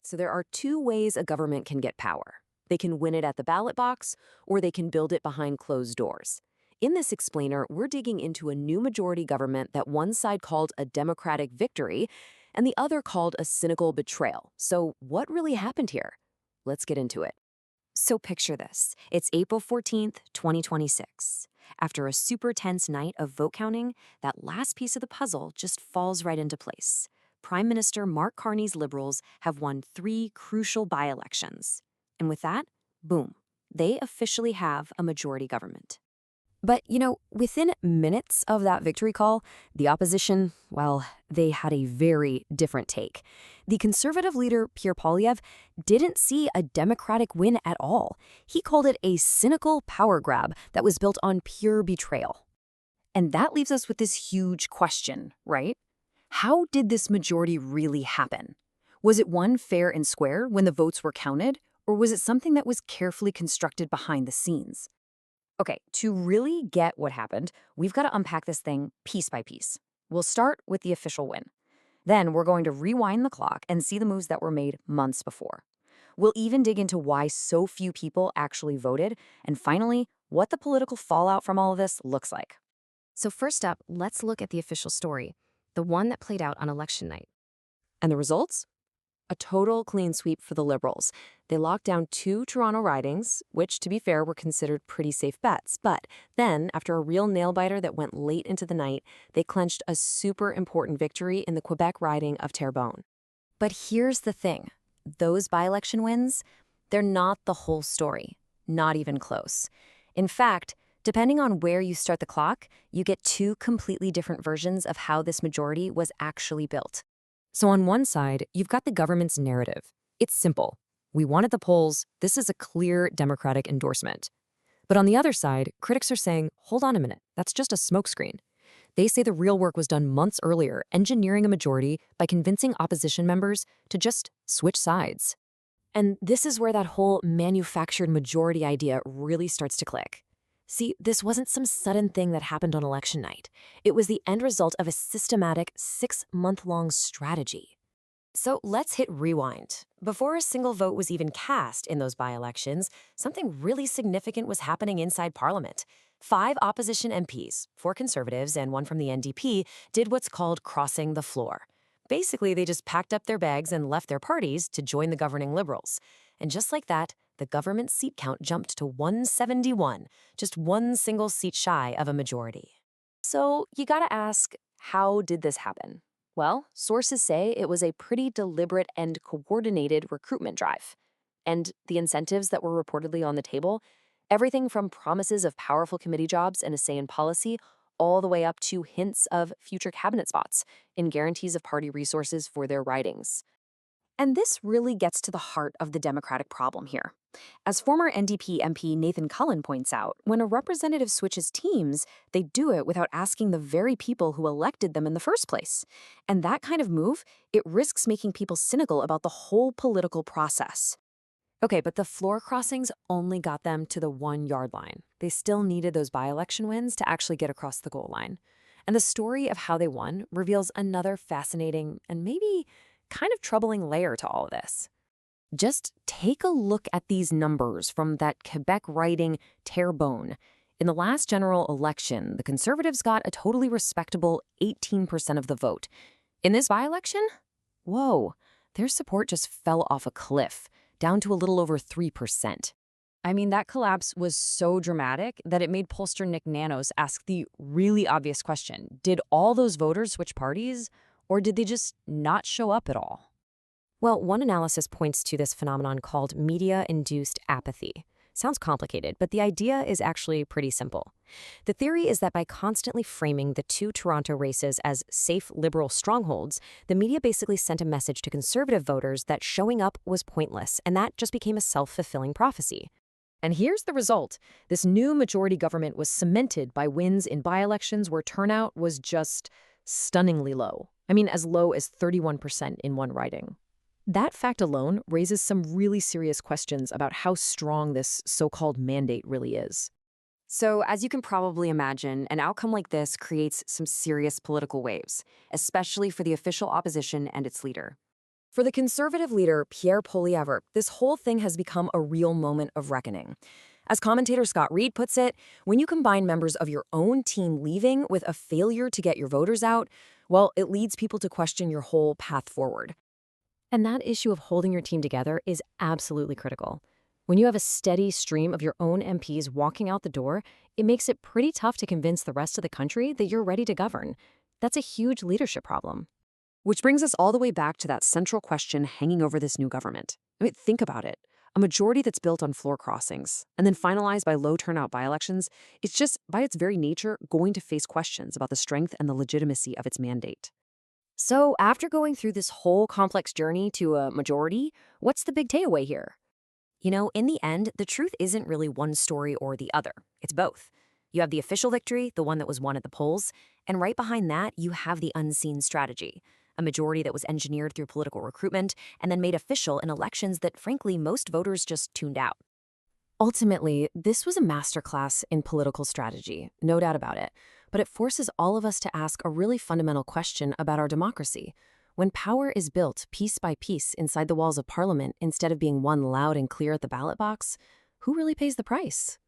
So there are two ways a government can get power. They can win it at the ballot box, or they can build it behind closed doors. In this explainer, we're digging into a new majority government that one side called a democratic victory and the other called a cynical betrayal. So what really happened here? Let's get into it. So picture this. It's April 14th, 2026. After a super tense night of vote counting, that last piece of the puzzle just falls right into place. Prime Minister Mark Carney's Liberals have won 3 crucial by-elections. And with that, boom, they officially have a majority government. But, within minutes of that victory call, the opposition, well, they had a very different take. The Conservative leader Pierre Poilievre didn't see a democratic win at all. He called it a cynical power grab that was built on pure betrayal. And that leaves us with this huge question, right? How did this majority really happen? Was it one fair and square when the votes were counted, or was it something that was carefully constructed behind the scenes? Okay, to really get what happened, we've got to unpack this thing piece by piece. We'll start with the official win. Then we're going to rewind the clock and see the moves that were made months before. We'll even dig into why so few people actually voted, and finally, what the political fallout from all of this looks like. So first up, let's look at the official story, the one that played out on election night. And the results? A total clean sweep for the Liberals. They locked down 2 Toronto ridings, which, to be fair, were considered pretty safe bets. But then, after a real nail-biter that went late into the night, they clinched a super important victory in the Quebec riding of Terrebonne. But here's the thing. Those by-election wins, they're not the whole story. Not even close. In fact, depending on where you start the clock, you get 2 completely different versions of how this majority was actually built. So on one side, you've got the government's narrative. It's simple. We won at the polls. This is a clear Democratic endorsement. But on the other side, critics are saying, hold on a minute, that's just a smokescreen. They say the real work was done months earlier, engineering a majority by convincing opposition members to just switch sides. And this is where that whole manufactured majority idea really starts to click. See, this wasn't some sudden thing that happened on election night. It was the end result of a systematic 6-month-long strategy. So let's hit rewind. Before a single vote was even cast in those by-elections, something really significant was happening inside Parliament. 5 opposition MPs, 4 Conservatives and 1 from the NDP, did what's called crossing the floor. Basically, they just packed up their bags and left their parties to join the governing Liberals. And just like that, the government seat count jumped to 171, just 1 single seat shy of a majority. So you gotta ask, how did this happen? Well, sources say it was a pretty deliberate and coordinated recruitment drive. And the incentives that were reportedly on the table, everything from promises of powerful committee jobs and a say in policy, all the way up to hints of future cabinet spots and guarantees of party resources for their ridings. And this really gets to the heart of the Democratic problem here. As former NDP MP Nathan Cullen points out, when a representative switches teams, they do it without asking the very people who elected them in the first place. And that kind of move, it risks making people cynical about the whole political process. Okay, but the floor crossings only got them to the 1-yard line. They still needed those by-election wins to actually get across the goal line. And the story of how they won reveals another fascinating and maybe kind of troubling layer to all of this. Just take a look at these numbers from that Quebec riding Terrebonne. In the last general election, the Conservatives got a totally respectable 18% of the vote. In this by-election, whoa, their support just fell off a cliff, down to a little over 3%. I mean, that collapse was so dramatic that it made pollster Nick Nanos ask the really obvious question, did all those voters switch parties? Or did they just not show up at all? Well, one analysis points to this phenomenon called media-induced apathy. Sounds complicated, but the idea is actually pretty simple. The theory is that by constantly framing the 2 Toronto races as safe liberal strongholds, the media basically sent a message to conservative voters that showing up was pointless, and that just became a self-fulfilling prophecy. And here's the result. This new majority government was cemented by wins in by-elections where turnout was just stunningly low. I mean, as low as 31% in one riding. That fact alone raises some really serious questions about how strong this so-called mandate really is. So, as you can probably imagine, an outcome like this creates some serious political waves, especially for the official opposition and its leader. For the Conservative leader Pierre Poilievre, this whole thing has become a real moment of reckoning. As commentator Scott Reed puts it, when you combine members of your own team leaving with a failure to get your voters out, well, it leads people to question your whole path forward. And that issue of holding your team together is absolutely critical. When you have a steady stream of your own MPs walking out the door, it makes it pretty tough to convince the rest of the country that you're ready to govern. That's a huge leadership problem. Which brings us all the way back to that central question hanging over this new government. I mean, think about it. A majority that's built on floor crossings and then finalized by low turnout by-elections is just, by its very nature, going to face questions about the strength and the legitimacy of its mandate. So, after going through this whole complex journey to a majority, what's the big takeaway here? In the end, the truth isn't really one story or the other. It's both. You have the official victory, the one that was won at the polls, and right behind that, you have the unseen strategy, a majority that was engineered through political recruitment and then made official in elections that, frankly, most voters just tuned out. Ultimately, this was a masterclass in political strategy, no doubt about it, but it forces all of us to ask a really fundamental question about our democracy. When power is built piece by piece inside the walls of Parliament instead of being won loud and clear at the ballot box, who really pays the price?